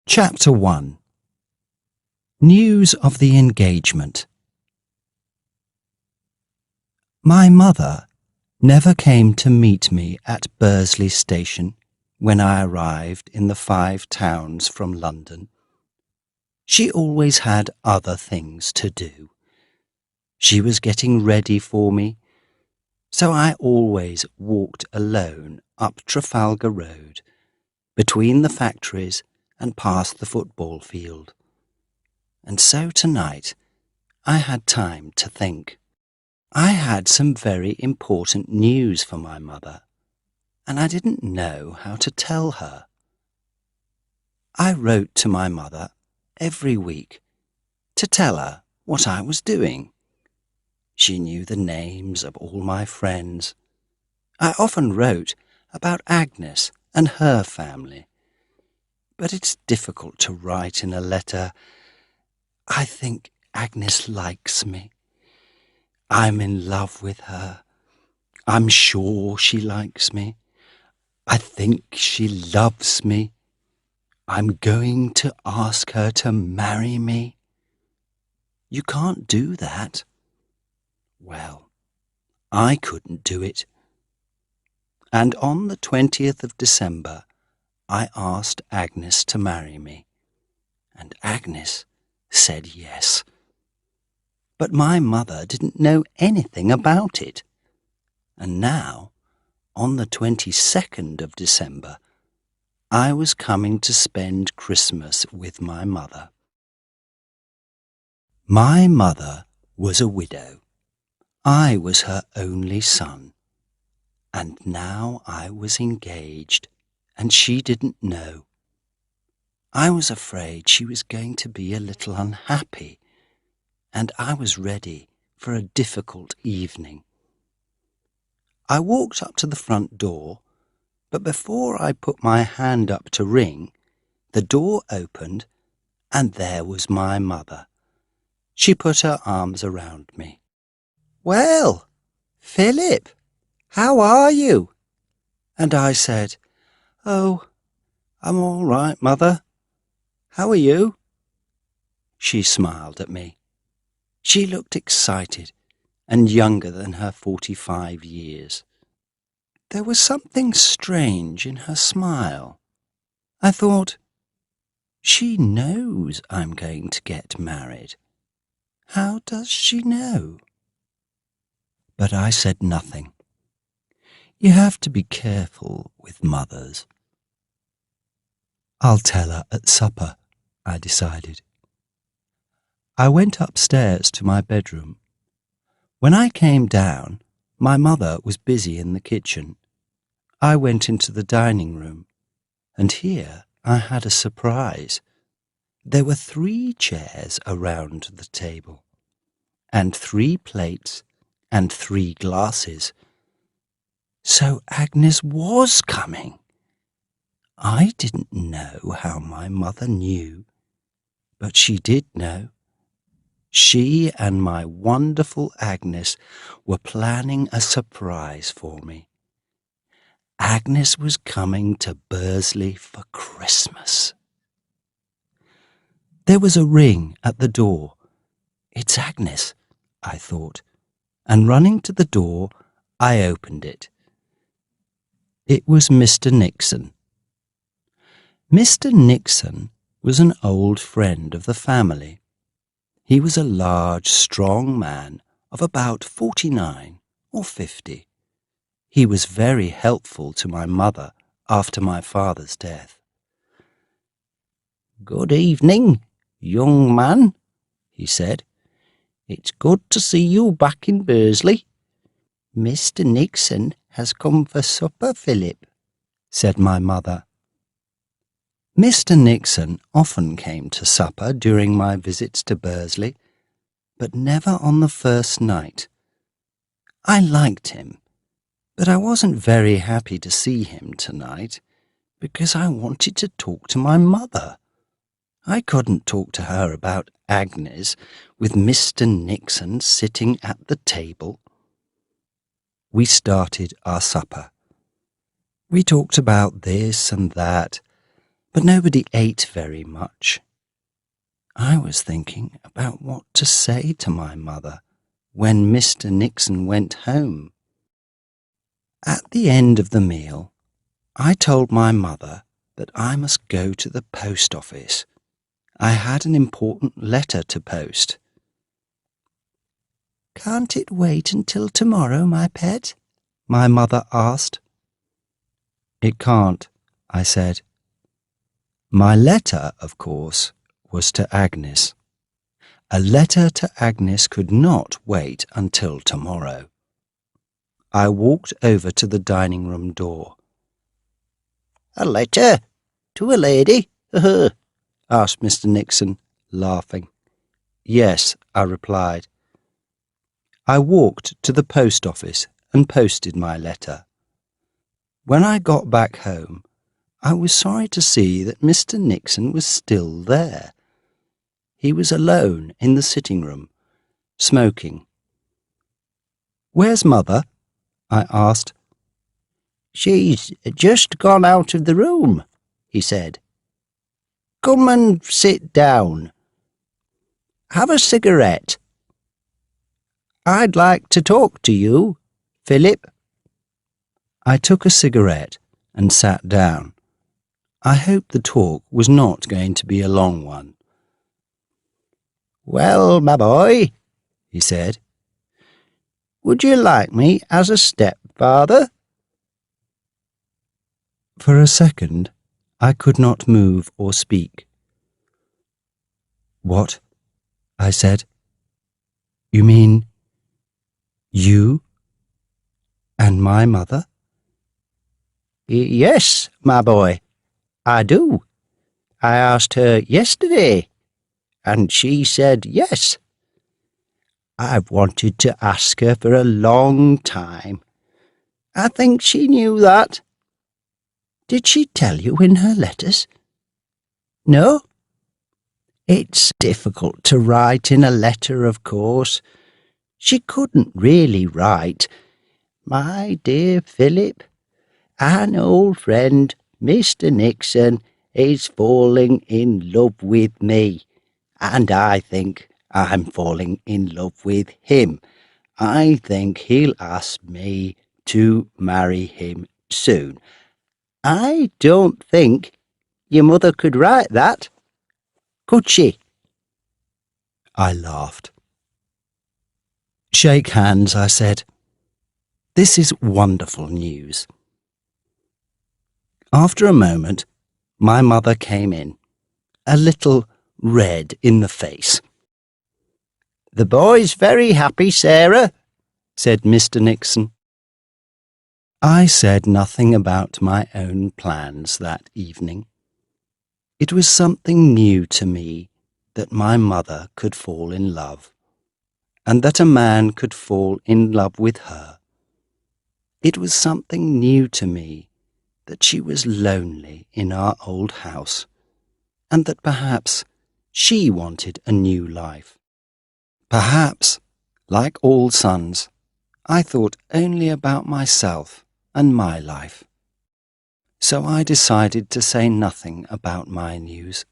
Chapter 1. News of the engagement. My mother never came to meet me at Bursley Station when I arrived in the 5 Towns from London. She always had other things to do. She was getting ready for me, so I always walked alone up Trafalgar Road, between the factories and past the football field. And so tonight I had time to think. I had some very important news for my mother, and I didn't know how to tell her. I wrote to my mother every week to tell her what I was doing. She knew the names of all my friends. I often wrote about Agnes and her family. But it's difficult to write in a letter. I think Agnes likes me. I'm in love with her. I'm sure she likes me. I think she loves me. I'm going to ask her to marry me. You can't do that. Well, I couldn't do it. And on the 20th of December, I asked Agnes to marry me, and Agnes said yes. But my mother didn't know anything about it, and now, on the 22nd of December, I was coming to spend Christmas with my mother. My mother was a widow. I was her only son, and now I was engaged, and she didn't know. I was afraid she was going to be a little unhappy, and I was ready for a difficult evening. I walked up to the front door, but before I put my hand up to ring, the door opened, and there was my mother. She put her arms around me. "Well, Philip, how are you?" And I said, "Oh, I'm all right, Mother. How are you?" She smiled at me. She looked excited and younger than her 45 years. There was something strange in her smile. I thought, she knows I'm going to get married. How does she know? But I said nothing. You have to be careful with mothers. I'll tell her at supper, I decided. I went upstairs to my bedroom. When I came down, my mother was busy in the kitchen. I went into the dining room, and here I had a surprise. There were 3 chairs around the table, and 3 plates, and 3 glasses. So Agnes was coming. I didn't know how my mother knew, but she did know. She and my wonderful Agnes were planning a surprise for me. Agnes was coming to Bursley for Christmas. There was a ring at the door. It's Agnes, I thought, and running to the door, I opened it. It was Mr. Nixon. Mr. Nixon was an old friend of the family. He was a large, strong man of about 49 or 50. He was very helpful to my mother after my father's death. "Good evening, young man," he said. "It's good to see you back in Bursley." "Mr. Nixon has come for supper, Philip," said my mother. Mr. Nixon often came to supper during my visits to Bursley, but never on the first night. I liked him, but I wasn't very happy to see him tonight, because I wanted to talk to my mother. I couldn't talk to her about Agnes with Mr. Nixon sitting at the table. We started our supper. We talked about this and that, but nobody ate very much. I was thinking about what to say to my mother when Mr. Nixon went home. At the end of the meal, I told my mother that I must go to the post office. I had an important letter to post. "Can't it wait until tomorrow, my pet?" my mother asked. "It can't," I said. My letter, of course, was to Agnes. A letter to Agnes could not wait until tomorrow. I walked over to the dining room door. "A letter? To a lady?" asked Mr. Nixon, laughing. "Yes," I replied. I walked to the post office and posted my letter. When I got back home, I was sorry to see that Mr. Nixon was still there. He was alone in the sitting room, smoking. "Where's Mother?" I asked. "She's just gone out of the room," he said. "Come and sit down. Have a cigarette. I'd like to talk to you, Philip." I took a cigarette and sat down. I hoped the talk was not going to be a long one. "Well, my boy," he said, "would you like me as a stepfather?" For a second, I could not move or speak. "What?" I said. "You mean you and my mother?" "Yes, my boy, I do. I asked her yesterday, and she said yes. I've wanted to ask her for a long time. I think she knew that." "Did she tell you in her letters?" "No. It's difficult to write in a letter, of course. She couldn't really write, 'My dear Philip, an old friend, Mr. Nixon, is falling in love with me, and I think I'm falling in love with him. I think he'll ask me to marry him soon.' I don't think your mother could write that, could she?" I laughed. "Shake hands," I said. "This is wonderful news." After a moment, my mother came in, a little red in the face. "The boy's very happy, Sarah," said Mr. Nixon. I said nothing about my own plans that evening. It was something new to me that my mother could fall in love, and that a man could fall in love with her. It was something new to me that she was lonely in our old house, and that perhaps she wanted a new life. Perhaps, like all sons, I thought only about myself and my life. So I decided to say nothing about my news,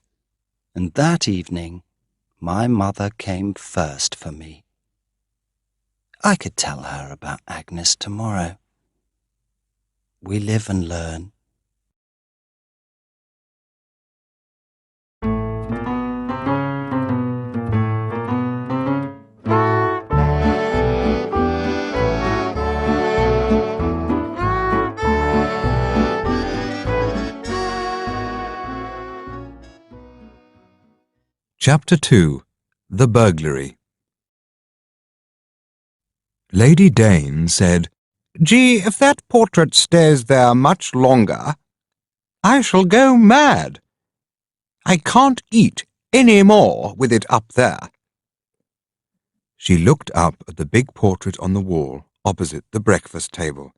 and that evening my mother came first for me. I could tell her about Agnes tomorrow. We live and learn. Chapter 2. The Burglary. Lady Dane said, "Gee, if that portrait stays there much longer, I shall go mad. I can't eat any more with it up there." She looked up at the big portrait on the wall opposite the breakfast table.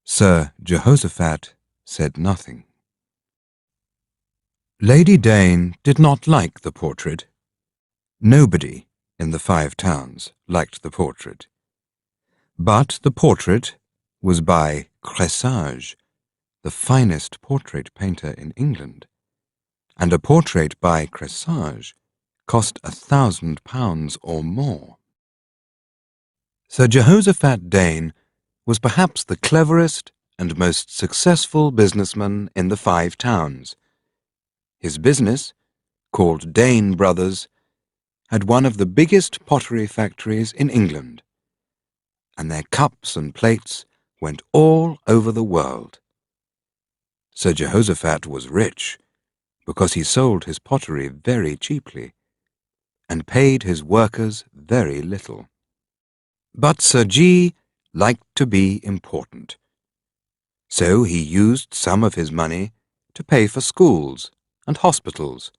Sir Jehoshaphat said nothing. Lady Dane did not like the portrait. Nobody in the Five Towns liked the portrait. But the portrait was by Cressage, the finest portrait painter in England, and a portrait by Cressage cost £1,000 or more. Sir Jehoshaphat Dane was perhaps the cleverest and most successful businessman in the Five Towns. His business, called Dane Brothers, had one of the biggest pottery factories in England, and their cups and plates went all over the world. Sir Jehoshaphat was rich because he sold his pottery very cheaply and paid his workers very little. But Sir G liked to be important, so he used some of his money to pay for schools and hospitals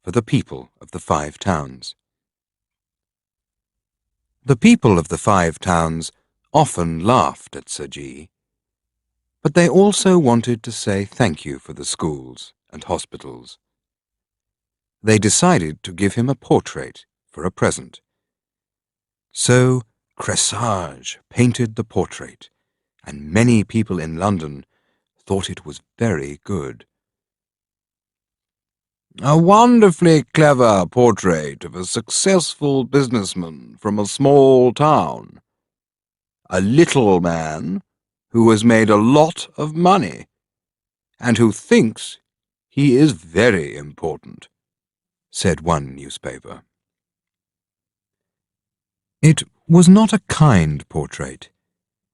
for the people of the Five Towns. The people of the Five Towns often laughed at Sir G, but they also wanted to say thank you for the schools and hospitals. They decided to give him a portrait for a present. So Cressage painted the portrait, and many people in London thought it was very good. "A wonderfully clever portrait of a successful businessman from a small town. A little man who has made a lot of money, and who thinks he is very important," said one newspaper. It was not a kind portrait,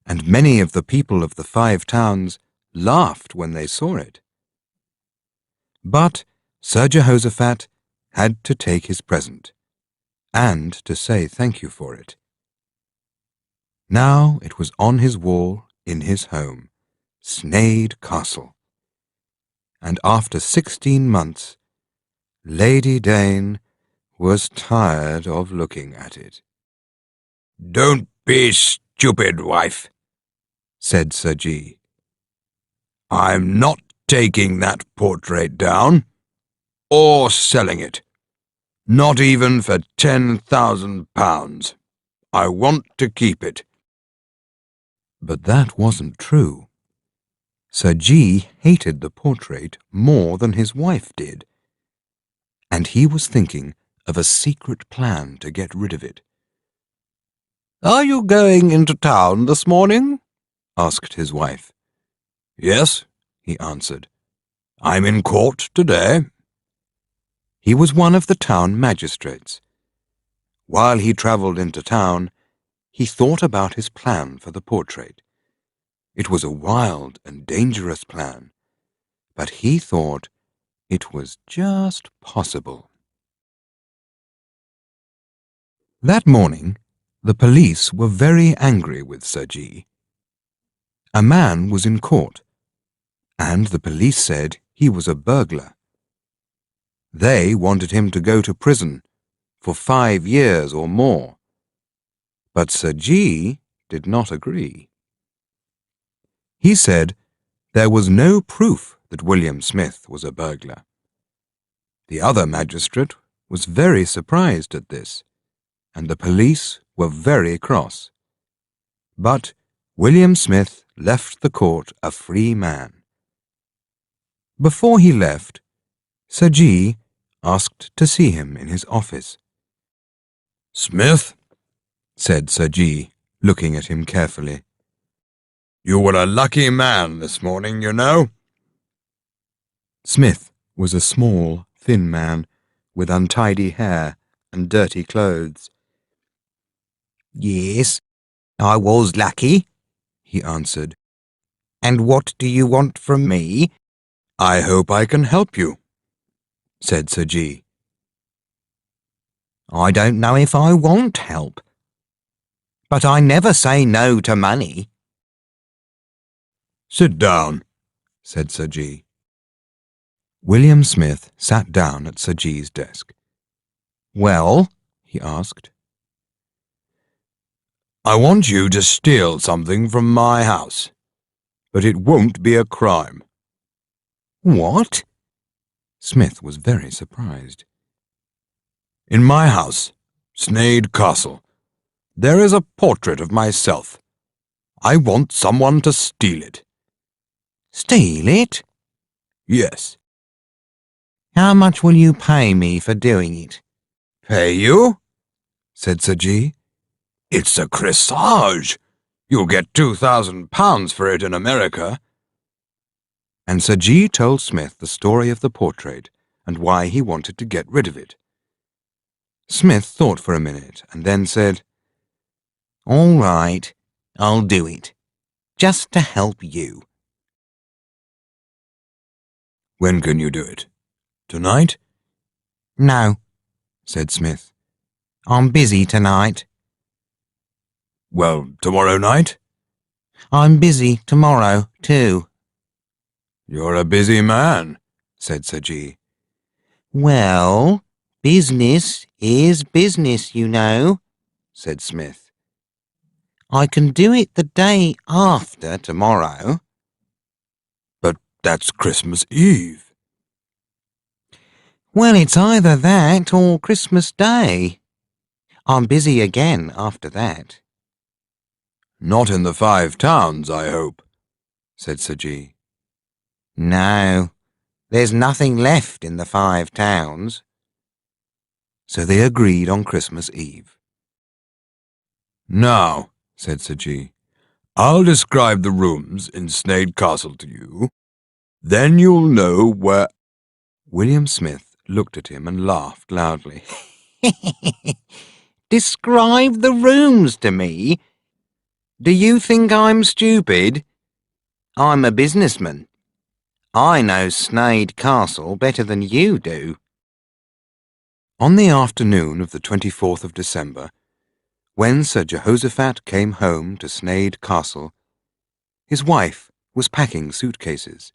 and many of the people of the Five Towns laughed when they saw it. But Sir Jehoshaphat had to take his present, and to say thank you for it. Now it was on his wall in his home, Sneyd Castle, and after 16 months, Lady Dane was tired of looking at it. "Don't be stupid, wife," said Sir G. "I'm not taking that portrait down, or selling it. Not even for £10,000. I want to keep it." But that wasn't true. Sir G hated the portrait more than his wife did, and he was thinking of a secret plan to get rid of it. "Are you going into town this morning?" asked his wife. "Yes," he answered. "I'm in court today." He was one of the town magistrates. While he travelled into town, he thought about his plan for the portrait. It was a wild and dangerous plan, but he thought it was just possible. That morning, the police were very angry with Sir G. A man was in court, and the police said he was a burglar. They wanted him to go to prison for 5 years or more, but Sir G did not agree. He said there was no proof that William Smith was a burglar. The other magistrate was very surprised at this, and the police were very cross. But William Smith left the court a free man. Before he left, Sir G asked to see him in his office. "Smith," said Sir G, looking at him carefully, "you were a lucky man this morning, you know." Smith was a small, thin man with untidy hair and dirty clothes. "Yes, I was lucky," he answered. "And what do you want from me?" "I hope I can help you," said Sir G. "I don't know if I want help, but I never say no to money." "Sit down," said Sir G. William Smith sat down at Sir G's desk. "Well?" he asked. "I want you to steal something from my house, but it won't be a crime." "What?" Smith was very surprised. "In my house, Sneyd Castle, there is a portrait of myself. I want someone to steal it. Steal it? Yes. How much will you pay me for doing it? Pay you? Said Sir G. It's a crissage. You'll get £2,000 for it in America. And Sir G. told Smith the story of the portrait and why he wanted to get rid of it. Smith thought for a minute and then said, All right, I'll do it, just to help you. When can you do it? Tonight? No, said Smith. I'm busy tonight. Well, tomorrow night? I'm busy tomorrow, too. You're a busy man, said Sir G. Well, business is business, you know, said Smith. I can do it the day after tomorrow. But that's Christmas Eve. Well, it's either that or Christmas Day. I'm busy again after that. Not in the Five Towns, I hope, said Sir G. No, there's nothing left in the Five Towns. So they agreed on Christmas Eve. Now, said Sir G, I'll describe the rooms in Sneyd Castle to you. Then you'll know where... William Smith looked at him and laughed loudly. Describe the rooms to me? Do you think I'm stupid? I'm a businessman. I know Sneyd Castle better than you do. On the afternoon of the 24th of December, when Sir Jehoshaphat came home to Sneyd Castle, his wife was packing suitcases.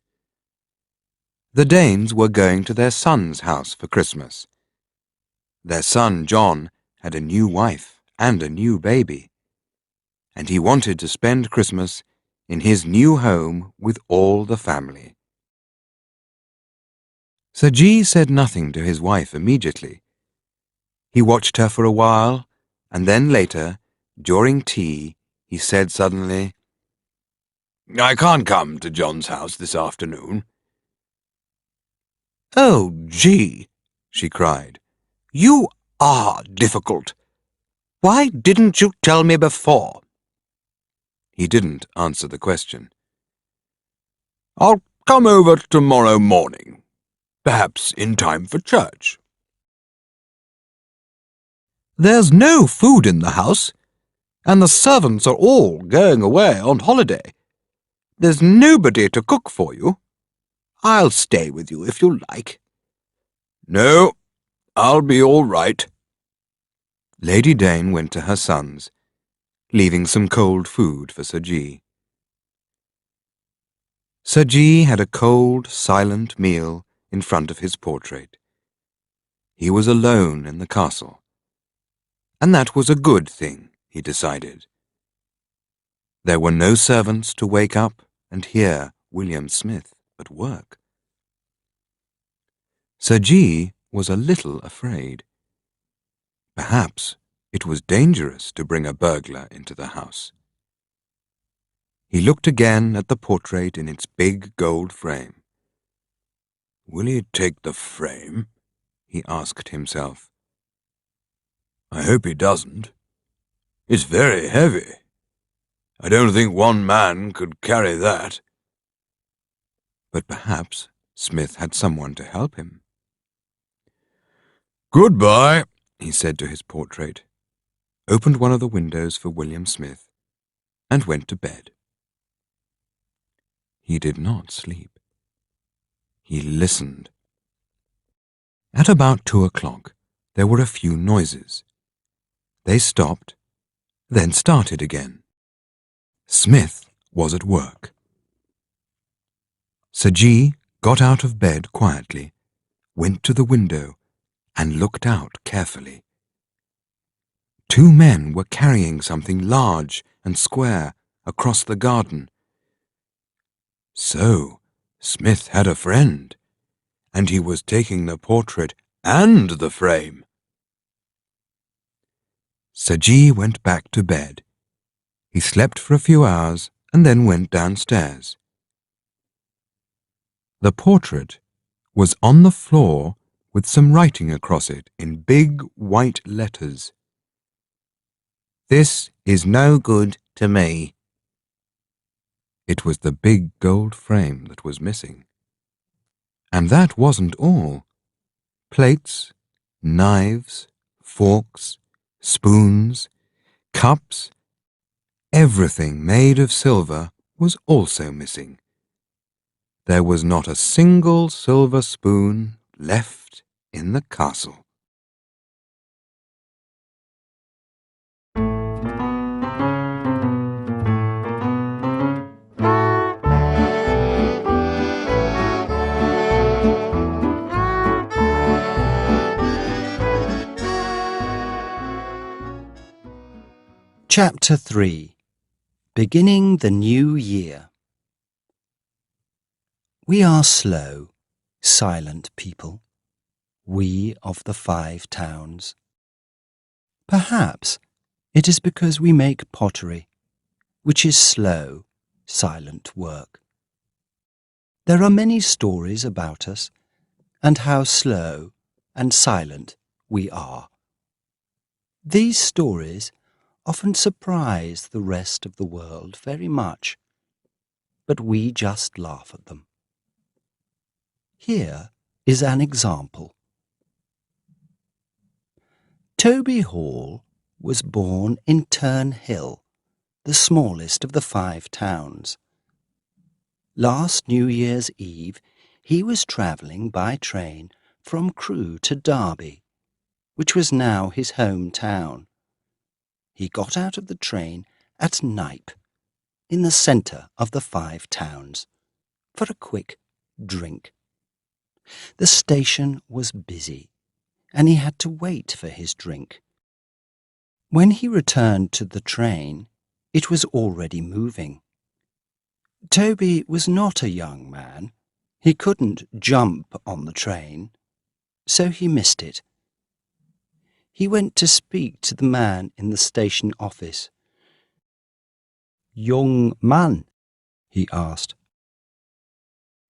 The Danes were going to their son's house for Christmas. Their son John had a new wife and a new baby, and he wanted to spend Christmas in his new home with all the family. Sir G. said nothing to his wife immediately. He watched her for a while, and then later, during tea, he said suddenly, I can't come to John's house this afternoon. Oh, G, she cried, you are difficult. Why didn't you tell me before? He didn't answer the question. I'll come over tomorrow morning, perhaps in time for church. There's no food in the house, and the servants are all going away on holiday. There's nobody to cook for you. I'll stay with you if you like. No, I'll be all right. Lady Dane went to her sons, leaving some cold food for Sir G. Sir G had a cold, silent meal in front of his portrait. He was alone in the castle, and that was a good thing, he decided. There were no servants to wake up and hear William Smith at work. Sir G was a little afraid. Perhaps it was dangerous to bring a burglar into the house. He looked again at the portrait in its big gold frame. Will he take the frame? He asked himself. I hope he doesn't. It's very heavy. I don't think one man could carry that. But perhaps Smith had someone to help him. Goodbye, he said to his portrait, opened one of the windows for William Smith, and went to bed. He did not sleep. He listened. At about 2 o'clock, there were a few noises. They stopped, then started again. Smith was at work. Sir G got out of bed quietly, went to the window, and looked out carefully. 2 men were carrying something large and square across the garden. So, Smith had a friend, and he was taking the portrait and the frame. Sir G went back to bed. He slept for a few hours and then went downstairs. The portrait was on the floor with some writing across it in big white letters. "This is no good to me." It was the big gold frame that was missing. And that wasn't all. Plates, knives, forks, spoons, cups, everything made of silver was also missing. There was not a single silver spoon left in the castle. Chapter 3. Beginning the New Year. We are slow, silent people, we of the 5 towns. Perhaps it is because we make pottery, which is slow, silent work. There are many stories about us and how slow and silent we are. These stories often surprise the rest of the world very much, but we just laugh at them. Here is an example. Toby Hall was born in Turnhill, the smallest of the 5 towns. Last New Year's Eve, he was travelling by train from Crewe to Derby, which was now his home town. He got out of the train at Knype, in the centre of the 5 towns, for a quick drink. The station was busy, and he had to wait for his drink. When he returned to the train, it was already moving. Toby was not a young man. He couldn't jump on the train, so he missed it. He went to speak to the man in the station office. "Young man," he asked,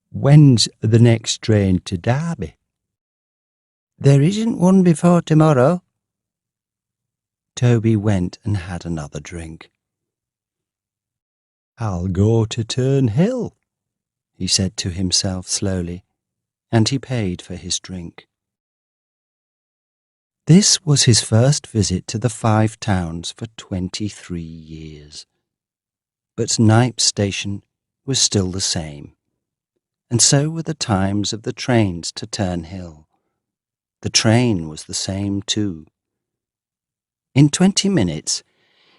"when's the next train to Derby?" "There isn't one before tomorrow." Toby went and had another drink. "I'll go to Turnhill," he said to himself slowly, and he paid for his drink. This was his first visit to the 5 towns for 23 years. But Knype Station was still the same, and so were the times of the trains to Turnhill. The train was the same too. In 20 minutes,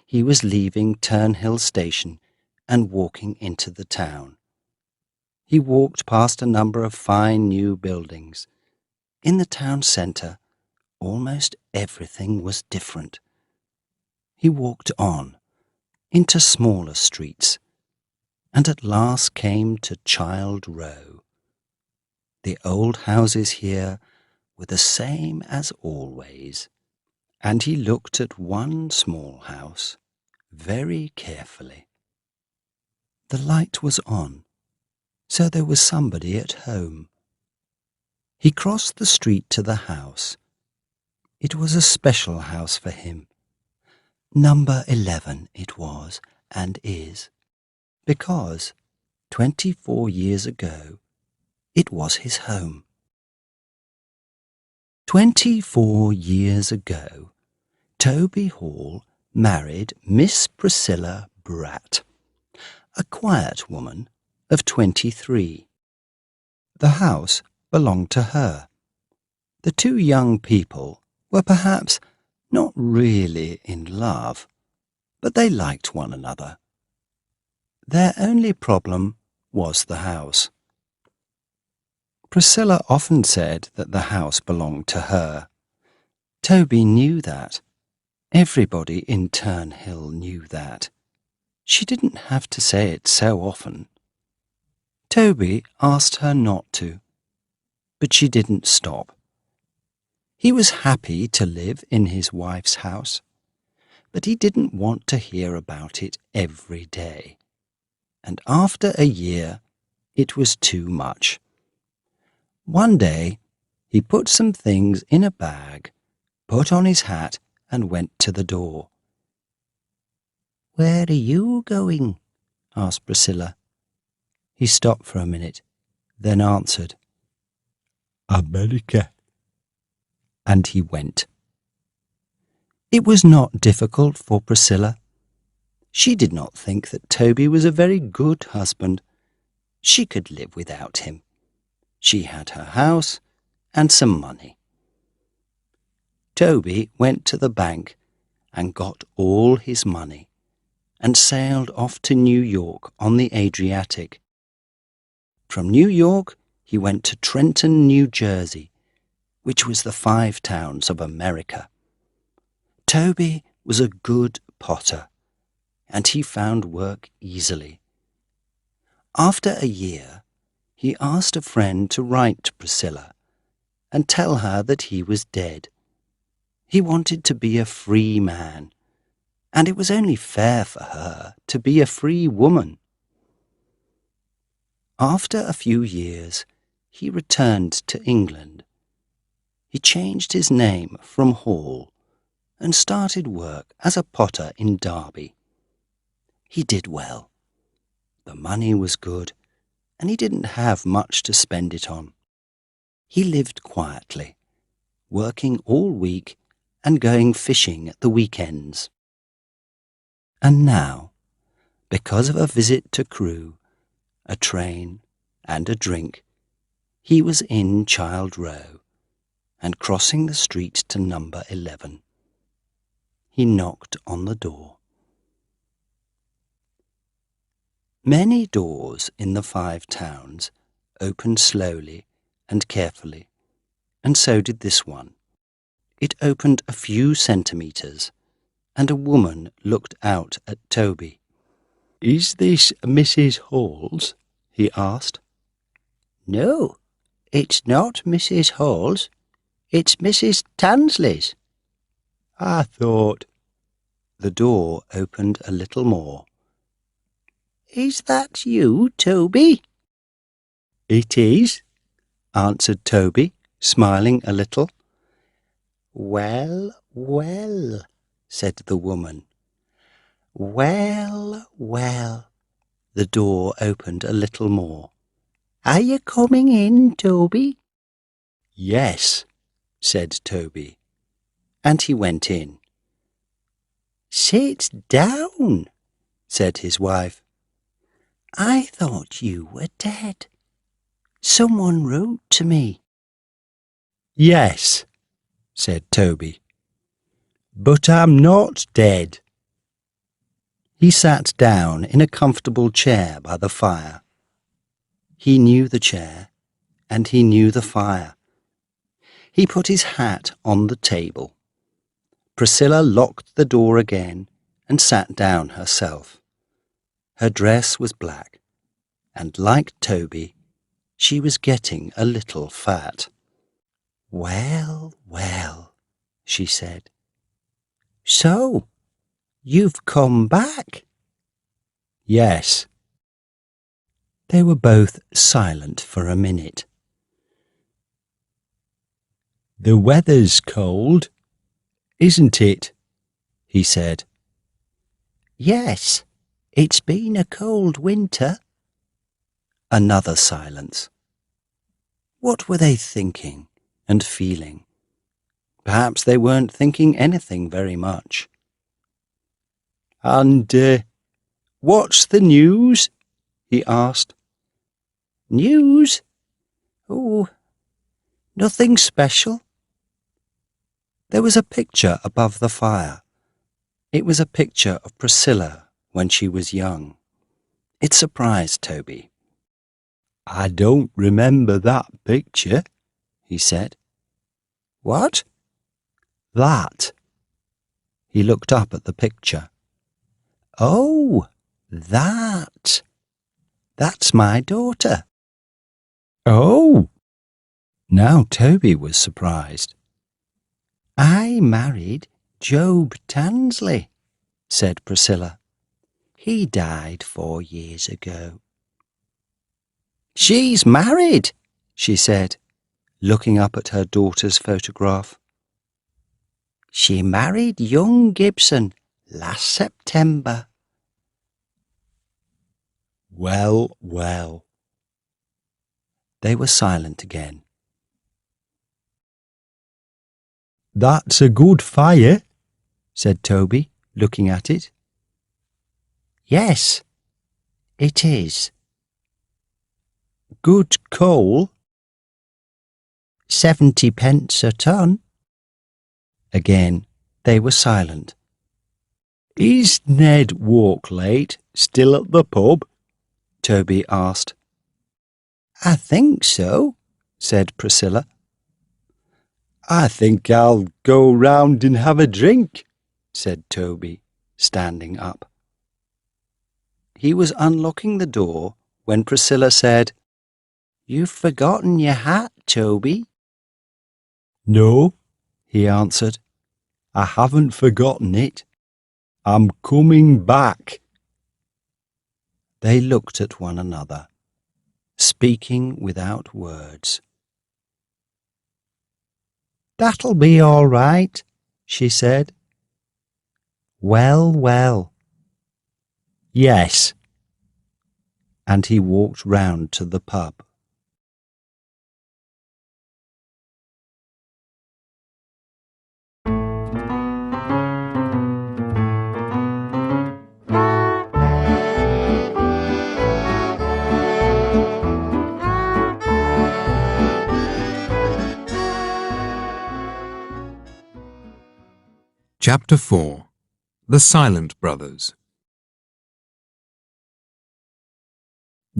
he was leaving Turnhill Station and walking into the town. He walked past a number of fine new buildings. In the town centre, almost everything was different. He walked on, into smaller streets, and at last came to Child Row. The old houses here were the same as always, and he looked at one small house very carefully. The light was on, so there was somebody at home. He crossed the street to the house. It was a special house for him. Number 11 it was, and is, because 24 years ago it was his home. 24 years ago, Toby Hall married Miss Priscilla Bratt, a quiet woman of 23. The house belonged to her. The 2 young people were perhaps not really in love, but they liked one another. Their only problem was the house. Priscilla often said that the house belonged to her. Toby knew that. Everybody in Turnhill knew that. She didn't have to say it so often. Toby asked her not to, but she didn't stop. He was happy to live in his wife's house, but he didn't want to hear about it every day. And after a year, it was too much. One day, he put some things in a bag, put on his hat, and went to the door. "Where are you going?" asked Priscilla. He stopped for a minute, then answered, "America." And he went. It was not difficult for Priscilla. She did not think that Toby was a very good husband. She could live without him. She had her house and some money. Toby went to the bank and got all his money and sailed off to New York on the Adriatic. From New York, he went to Trenton, New Jersey, which was the 5 Towns of America. Toby was a good potter, and he found work easily. After a year, he asked a friend to write to Priscilla and tell her that he was dead. He wanted to be a free man, and it was only fair for her to be a free woman. After a few years, he returned to England. He changed his name from Hall and started work as a potter in Derby. He did well. The money was good, and he didn't have much to spend it on. He lived quietly, working all week and going fishing at the weekends. And now, because of a visit to Crewe, a train, and a drink, he was in Child Row and crossing the street to number 11. He knocked on the door. Many doors in the 5 Towns opened slowly and carefully, and so did this one. It opened a few centimetres, and a woman looked out at Toby. "Is this Mrs. Hall's?" he asked. "No, it's not Mrs. Hall's. It's Mrs. Tansley's." "I thought—" The door opened a little more. "Is that you, Toby?" "It is," answered Toby, smiling a little. "Well, well," said the woman. "Well, well." The door opened a little more. "Are you coming in, Toby?" "Yes," said Toby, and he went in. "Sit down," said his wife. "I thought you were dead. Someone wrote to me." "Yes," said Toby, "but I'm not dead." He sat down in a comfortable chair by the fire. He knew the chair, and he knew the fire. He put his hat on the table. Priscilla locked the door again and sat down herself. Her dress was black, and like Toby, she was getting a little fat. "Well, well," she said. "So, you've come back?" "Yes." They were both silent for a minute. "The weather's cold, isn't it?" he said. "Yes, it's been a cold winter." Another silence. What were they thinking and feeling? Perhaps they weren't thinking anything very much. "And what's the news?" he asked. "News? Oh, nothing special." There was a picture above the fire. It was a picture of Priscilla when she was young. It surprised Toby. "I don't remember that picture," he said. "What?" "That." He looked up at the picture. "Oh, that. That's my daughter." "Oh!" Now Toby was surprised. "I married Job Tansley," said Priscilla. "He died 4 years ago." "She's married," she said. looking up at her daughter's photograph. She married young Gibson last September. Well, well. They were silent again. That's a good fire, said Toby, looking at it. Yes, it is. Good coal. 70 pence a ton. Again they were silent. Is Ned Walklate still at the pub? Toby asked. I think so, said Priscilla. I think I'll go round and have a drink, said Toby, standing up. He was unlocking the door when Priscilla said, You've forgotten your hat, Toby. No, he answered. I haven't forgotten it. I'm coming back. They looked at one another, speaking without words. That'll be all right, she said. Well, well. Yes. And he walked round to the pub. Chapter 4. The Silent Brothers.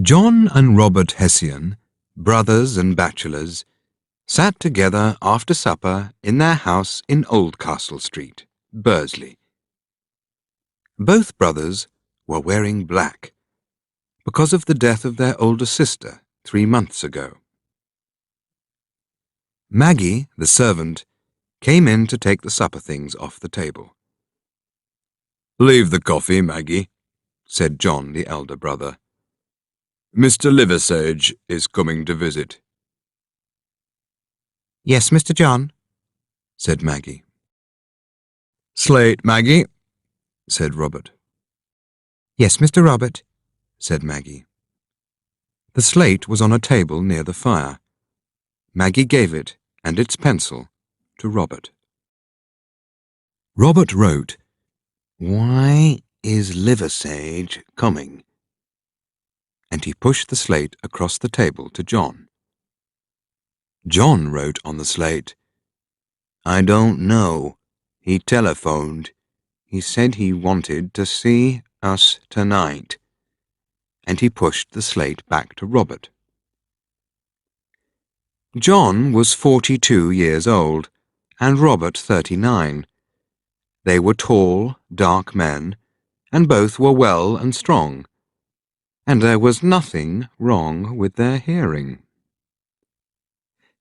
John and Robert Hessian, brothers and bachelors, sat together after supper in their house in Oldcastle Street, Bursley. Both brothers were wearing black, because of the death of their older sister 3 months ago. Maggie, the servant, came in to take the supper things off the table. "Leave the coffee, Maggie," said John, the elder brother. "Mr. Liversage is coming to visit." "Yes, Mr. John," said Maggie. "Slate, Maggie," said Robert. "Yes, Mr. Robert," said Maggie. The slate was on a table near the fire. Maggie gave it and its pencil to Robert. Robert wrote, "Why is Liversage coming?" And he pushed the slate across the table to John. John wrote on the slate, "I don't know. He telephoned. He said he wanted to see us tonight." And he pushed the slate back to Robert. John was 42 years old, and Robert 39. They were tall, dark men, and both were well and strong, and there was nothing wrong with their hearing.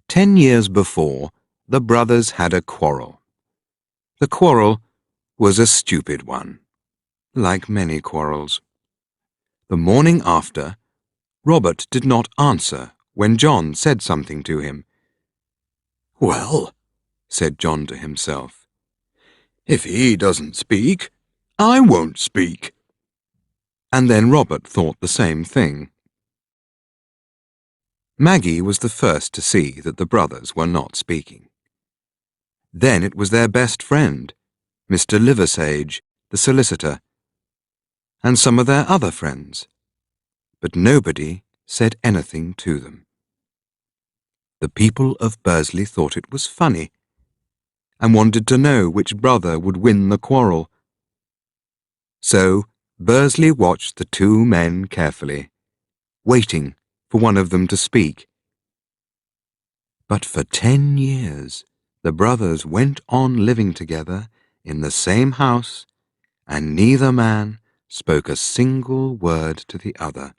10 years before, the brothers had a quarrel. The quarrel was a stupid one, like many quarrels. The morning after, Robert did not answer when John said something to him. "Well," said John to himself, "if he doesn't speak, I won't speak." And then Robert thought the same thing. Maggie was the first to see that the brothers were not speaking. Then it was their best friend, Mr. Liversage, the solicitor, and some of their other friends, but nobody said anything to them. The people of Bursley thought it was funny, and wanted to know which brother would win the quarrel. So Bursley watched the two men carefully, waiting for one of them to speak. But for 10 years the brothers went on living together in the same house, and neither man spoke a single word to the other.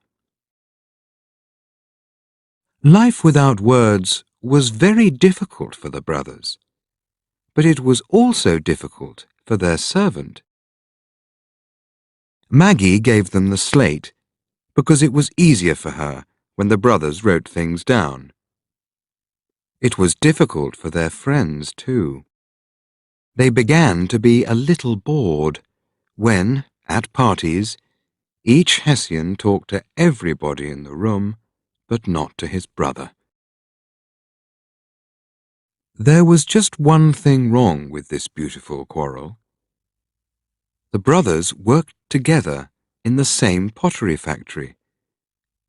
Life without words was very difficult for the brothers, but it was also difficult for their servant. Maggie gave them the slate because it was easier for her when the brothers wrote things down. It was difficult for their friends, too. They began to be a little bored when, at parties, each Hessian talked to everybody in the room, but not to his brother. There was just one thing wrong with this beautiful quarrel. The brothers worked together in the same pottery factory,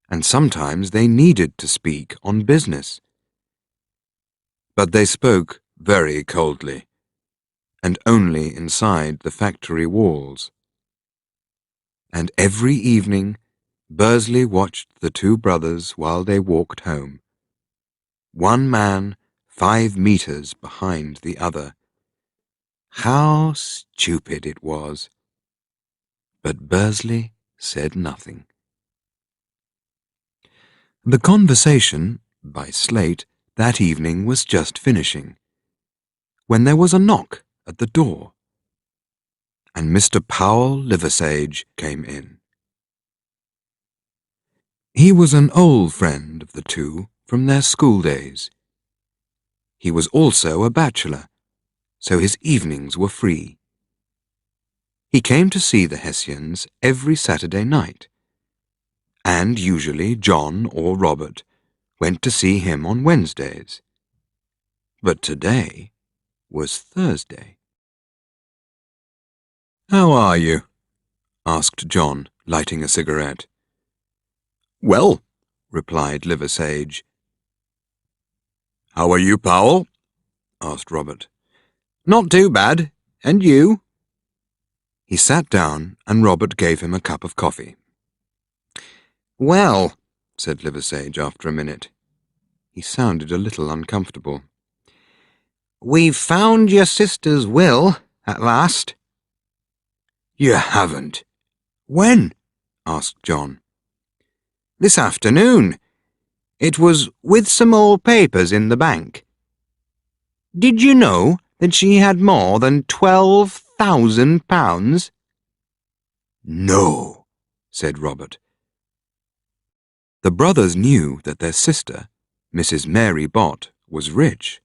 and sometimes they needed to speak on business. But they spoke very coldly, and only inside the factory walls. And every evening, Bursley watched the two brothers while they walked home. One man 5 meters behind the other. How stupid it was! But Bursley said nothing. The conversation, by Slate, that evening was just finishing, when there was a knock at the door, and Mr. Powell Liversage came in. He was an old friend of the two from their school days. He was also a bachelor, so his evenings were free. He came to see the Hessians every Saturday night, and usually John or Robert went to see him on Wednesdays. But today was Thursday. "How are you?" asked John, lighting a cigarette. "Well," replied Liversage. "How are you, Powell?" asked Robert. "Not too bad. And you?" He sat down and Robert gave him a cup of coffee. "Well," said Liversage after a minute. He sounded a little uncomfortable. "We've found your sister's will, at last." "You haven't? When?" asked John. "This afternoon. It was with some old papers in the bank. Did you know that she had more than £12,000? "No," said Robert. The brothers knew that their sister, Mrs. Mary Bott, was rich.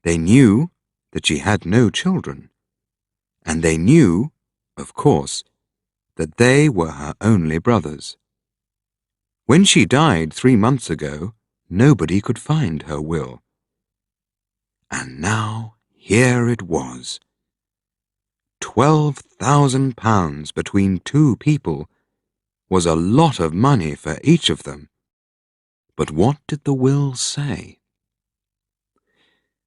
They knew that she had no children, and they knew, of course, that they were her only brothers. When she died 3 months ago, nobody could find her will. And now here it was. £12,000 between 2 people was a lot of money for each of them. But what did the will say?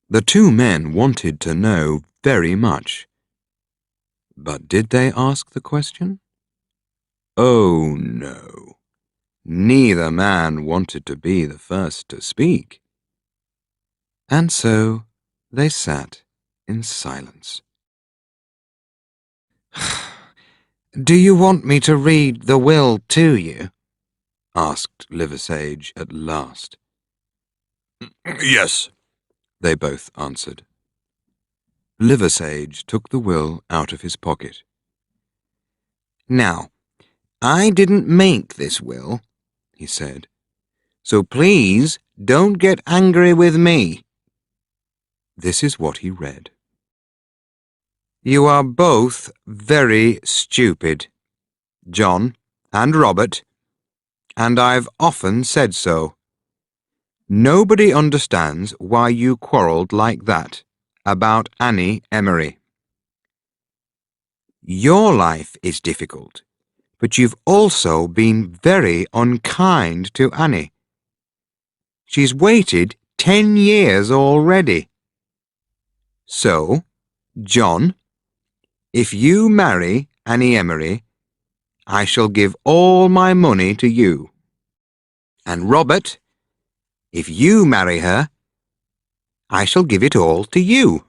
The 2 men wanted to know very much. But did they ask the question? Oh, no. Neither man wanted to be the first to speak. And so they sat in silence. "Do you want me to read the will to you?" asked Liversage at last. "Yes," they both answered. Liversage took the will out of his pocket. "Now, I didn't make this will," he said, "so please don't get angry with me." This is what he read. "You are both very stupid, John and Robert, and I've often said so. Nobody understands why you quarrelled like that about Annie Emery. Your life is difficult, but you've also been very unkind to Annie. She's waited 10 years already. So, John, if you marry Annie Emery, I shall give all my money to you. And Robert, if you marry her, I shall give it all to you.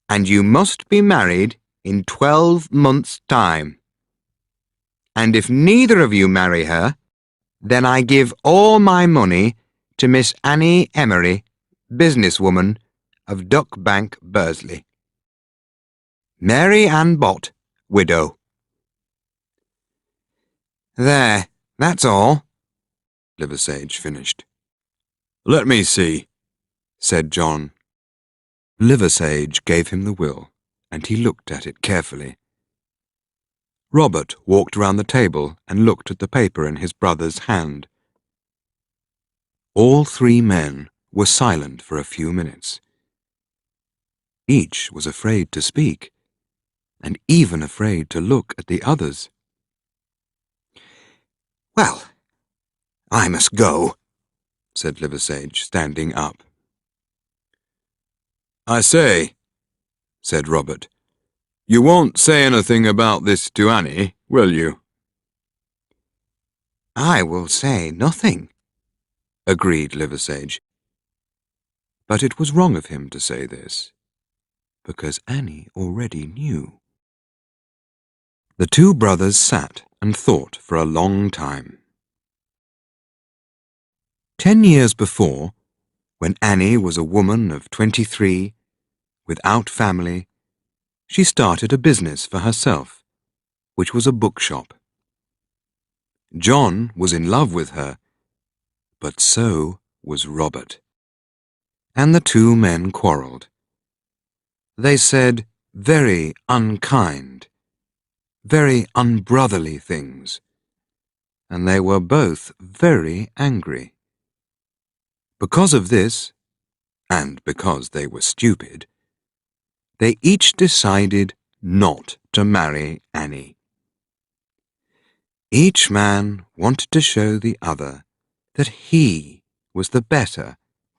And you must be married in 12 months' time. And if neither of you marry her, then I give all my money to Miss Annie Emery, businesswoman of Duck Bank, Bursley. Mary Ann Bott, widow." "There, that's all," Liversage finished. "Let me see," said John. Liversage gave him the will, and he looked at it carefully. Robert walked round the table and looked at the paper in his brother's hand. All three men were silent for a few minutes. Each was afraid to speak, and even afraid to look at the others. "Well, I must go," said Liversage, standing up. "I say," said Robert, "you won't say anything about this to Annie, will you?" "I will say nothing," agreed Liversage. But it was wrong of him to say this, because Annie already knew. The two brothers sat and thought for a long time. 10 years before, when Annie was a woman of 23, without family, she started a business for herself, which was a bookshop. John was in love with her, but so was Robert. And the two men quarrelled. They said very unkind, very unbrotherly things, and they were both very angry. Because of this, and because they were stupid, they each decided not to marry Annie. Each man wanted to show the other that he was the better,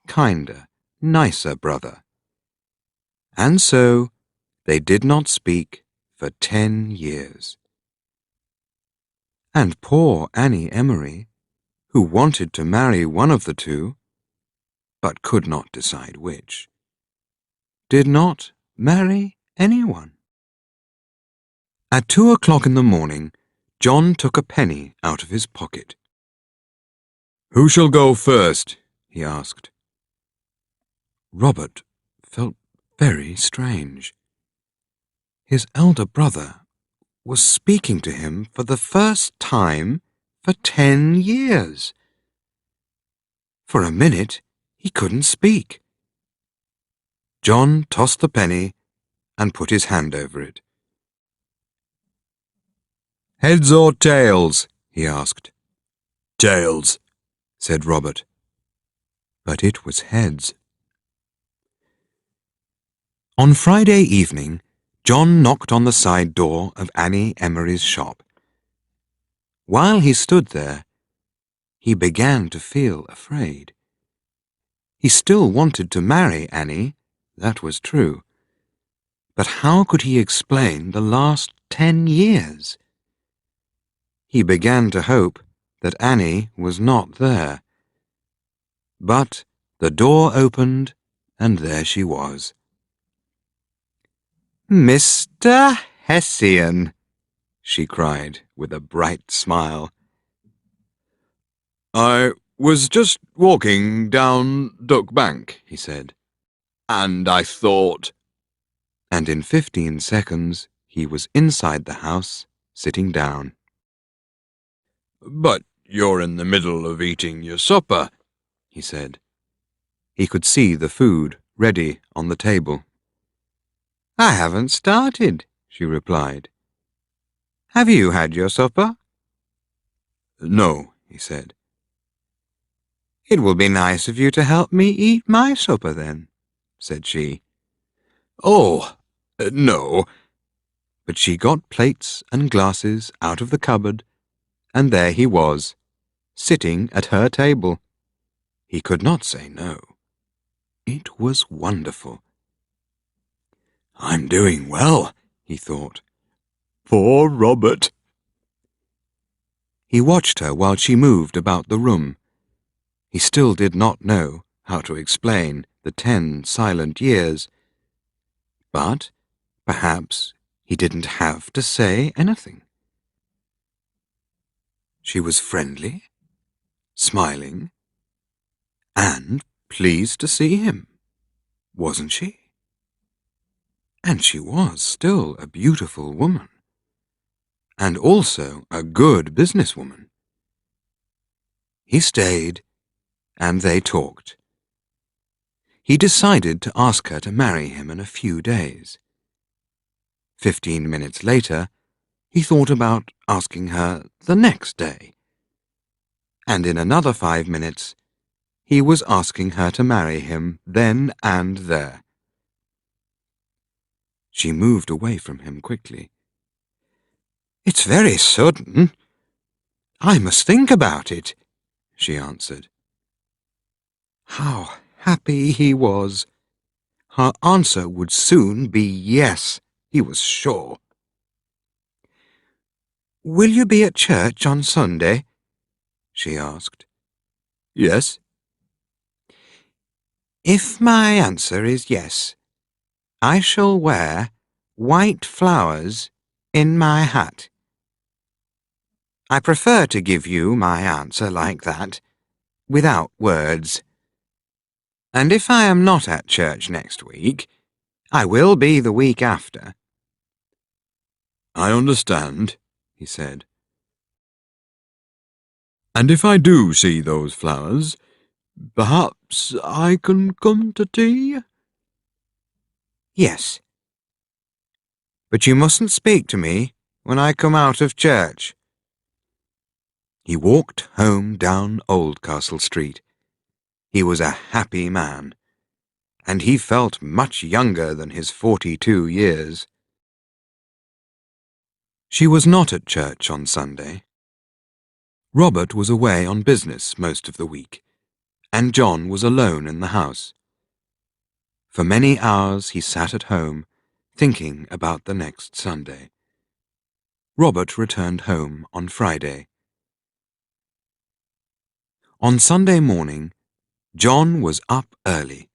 kinder, nicer brother. And so they did not speak for 10 years. And poor Annie Emery, who wanted to marry one of the two, but could not decide which, did not marry anyone. At 2 o'clock in the morning, John took a penny out of his pocket. "Who shall go first?" he asked. Robert felt very strange. His elder brother was speaking to him for the first time for 10 years. For a minute, he couldn't speak. John tossed the penny and put his hand over it. "Heads or tails?" he asked. "Tails," said Robert. But it was heads. On Friday evening, John knocked on the side door of Annie Emery's shop. While he stood there, he began to feel afraid. He still wanted to marry Annie, that was true. But how could he explain the last 10 years? He began to hope that Annie was not there. But the door opened, and there she was. "Mr. Hessian," she cried with a bright smile. "I was just walking down Duck Bank," he said, "and I thought—" And in 15 seconds he was inside the house, sitting down. "But you're in the middle of eating your supper," he said. He could see the food ready on the table. "I haven't started," she replied. "Have you had your supper?" "No," he said. "It will be nice of you to help me eat my supper then," said she. "Oh, no." But she got plates and glasses out of the cupboard, and there he was, sitting at her table. He could not say no. It was wonderful. "I'm doing well," he thought. "Poor Robert." He watched her while she moved about the room. He still did not know how to explain the 10 silent years. But perhaps he didn't have to say anything. She was friendly, smiling, and pleased to see him, wasn't she? And she was still a beautiful woman, and also a good businesswoman. He stayed, and they talked. He decided to ask her to marry him in a few days. 15 minutes later, he thought about asking her the next day. And in another 5 minutes, he was asking her to marry him then and there. She moved away from him quickly. "It's very sudden. I must think about it," she answered. How happy he was! Her answer would soon be yes, he was sure. "Will you be at church on Sunday?" she asked. "Yes." "If my answer is yes, I shall wear white flowers in my hat. I prefer to give you my answer like that, without words. And if I am not at church next week, I will be the week after." "I understand," he said. "And if I do see those flowers, perhaps I can come to tea?" "Yes. But you mustn't speak to me when I come out of church." He walked home down Oldcastle Street. He was a happy man, and he felt much younger than his 42 years. She was not at church on Sunday. Robert was away on business most of the week, and John was alone in the house. For many hours he sat at home, thinking about the next Sunday. Robert returned home on Friday. On Sunday morning, John was up early.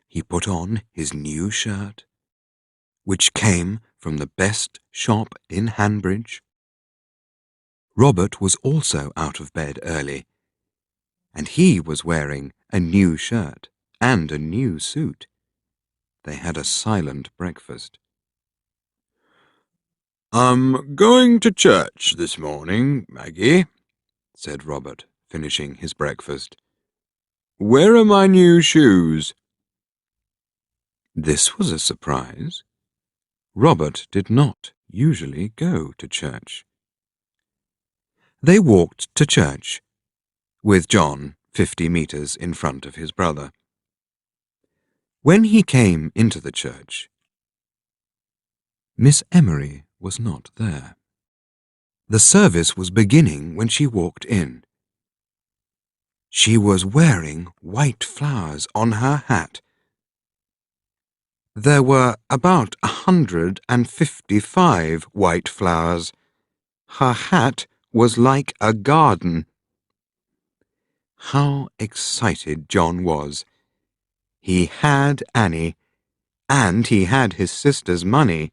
He put on his new shirt, which came from the best shop in Hanbridge. Robert was also out of bed early, and he was wearing a new shirt and a new suit. They had a silent breakfast. "I'm going to church this morning, Maggie," said Robert, finishing his breakfast. "Where are my new shoes?" This was a surprise. Robert did not usually go to church. They walked to church, with John 50 meters in front of his brother. When he came into the church, Miss Emery was not there. The service was beginning when she walked in. She was wearing white flowers on her hat. There were about 155 white flowers. Her hat was like a garden. How excited John was! He had Annie, and he had his sister's money.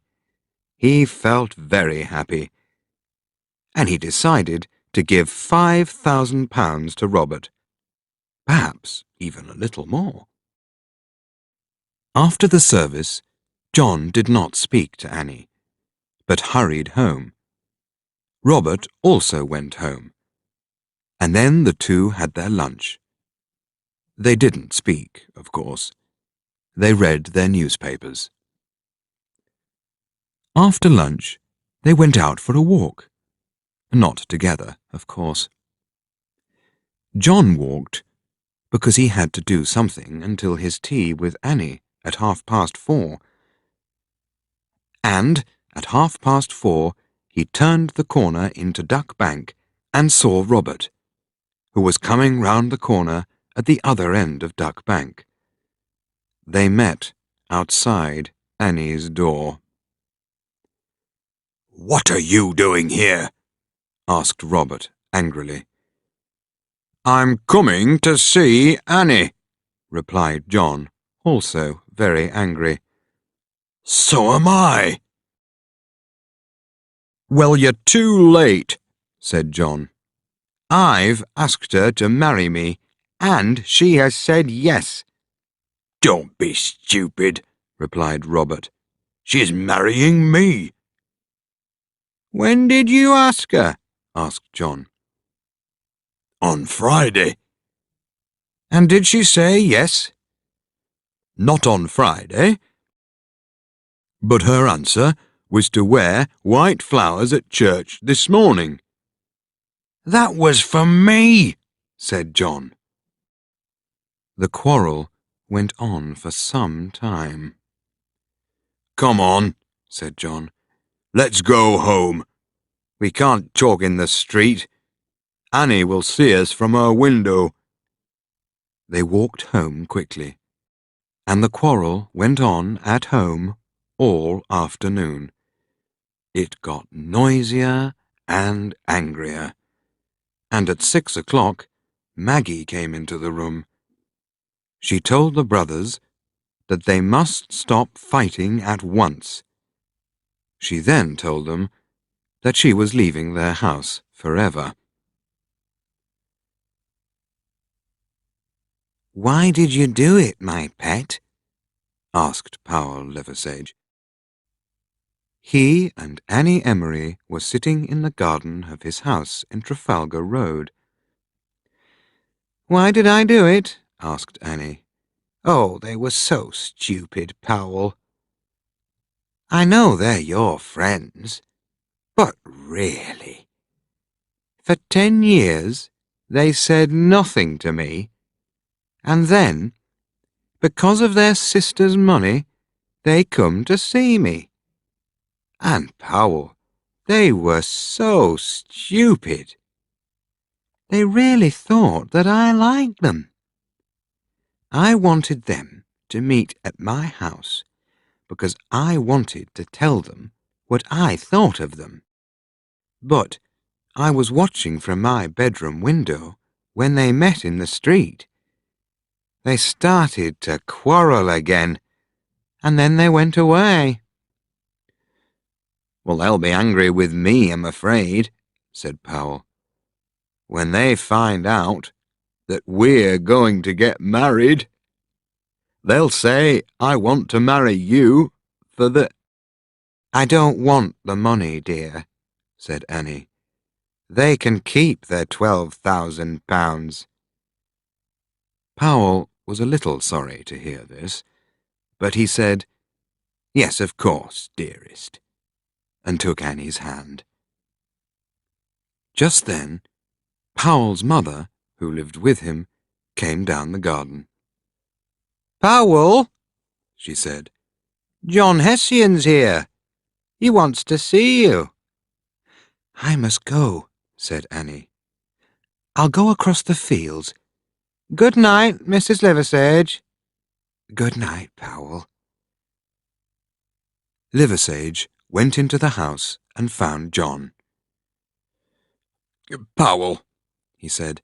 He felt very happy, and he decided to give £5,000 to Robert, perhaps even a little more. After the service, John did not speak to Annie, but hurried home. Robert also went home, and then the two had their lunch. They didn't speak, of course. They read their newspapers. After lunch, they went out for a walk. Not together, of course. John walked because he had to do something until his tea with Annie at 4:30. And at 4:30, he turned the corner into Duck Bank and saw Robert, who was coming round the corner at the other end of Duck Bank. They met outside Annie's door. "What are you doing here?" asked Robert angrily. "I'm coming to see Annie," replied John, also very angry. "So am I." "Well, you're too late," said John. "I've asked her to marry me, and she has said yes." "Don't be stupid," replied Robert. "She is marrying me." "When did you ask her?" asked John. "On Friday." "And did she say yes?" not on Friday. But her answer was to wear white flowers at church this morning. That was for me, said John. The quarrel went on for some time. Come on, said John. Let's go home. We can't talk in the street. Annie will see us from her window. They walked home quickly, and the quarrel went on at home all afternoon. It got noisier and angrier, and at 6 o'clock Maggie came into the room. She told the brothers that they must stop fighting at once. She then told them that she was leaving their house forever. Why did you do it, my pet? Asked Powell Liversedge. He and Annie Emery were sitting in the garden of his house in Trafalgar Road. Why did I do it? Asked Annie. Oh, they were so stupid, Powell. I know they're your friends, but really. For 10 years they said nothing to me, and then, because of their sister's money, they come to see me. And Powell, they were so stupid. They really thought that I liked them. I wanted them to meet at my house because I wanted to tell them what I thought of them. But I was watching from my bedroom window when they met in the street. They started to quarrel again, and then they went away. Well, they'll be angry with me, I'm afraid, said Powell, when they find out that we're going to get married. They'll say I want to marry you for the... I don't want the money, dear, said Annie. They can keep their £12,000. Powell was a little sorry to hear this, but he said, Yes, of course, dearest, and took Annie's hand. Just then, Powell's mother, who lived with him, came down the garden. Powell, she said, John Hessian's here. He wants to see you. I must go, said Annie. I'll go across the fields. Good night, Mrs. Liversedge. Good night, Powell. Liversedge went into the house and found John. Powell, he said,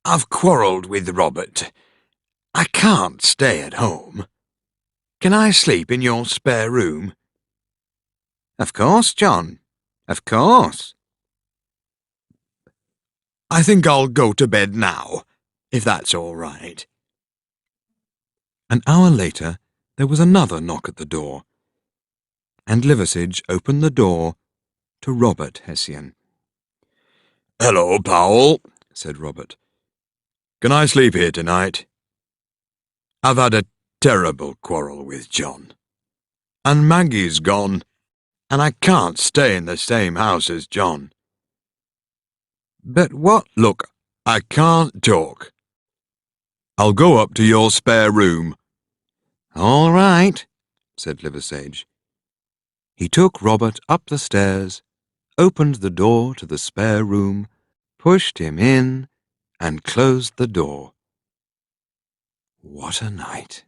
I've quarrelled with Robert. I can't stay at home. Can I sleep in your spare room? Of course, John. Of course. I think I'll go to bed now, if that's all right. An hour later, there was another knock at the door, and Liversedge opened the door to Robert Hessian. Hello, Powell, said Robert. Can I sleep here tonight? I've had a terrible quarrel with John, and Maggie's gone, and I can't stay in the same house as John. But what? Look, I can't talk. I'll go up to your spare room. All right, said Liversedge. He took Robert up the stairs, opened the door to the spare room, pushed him in, and closed the door. What a night!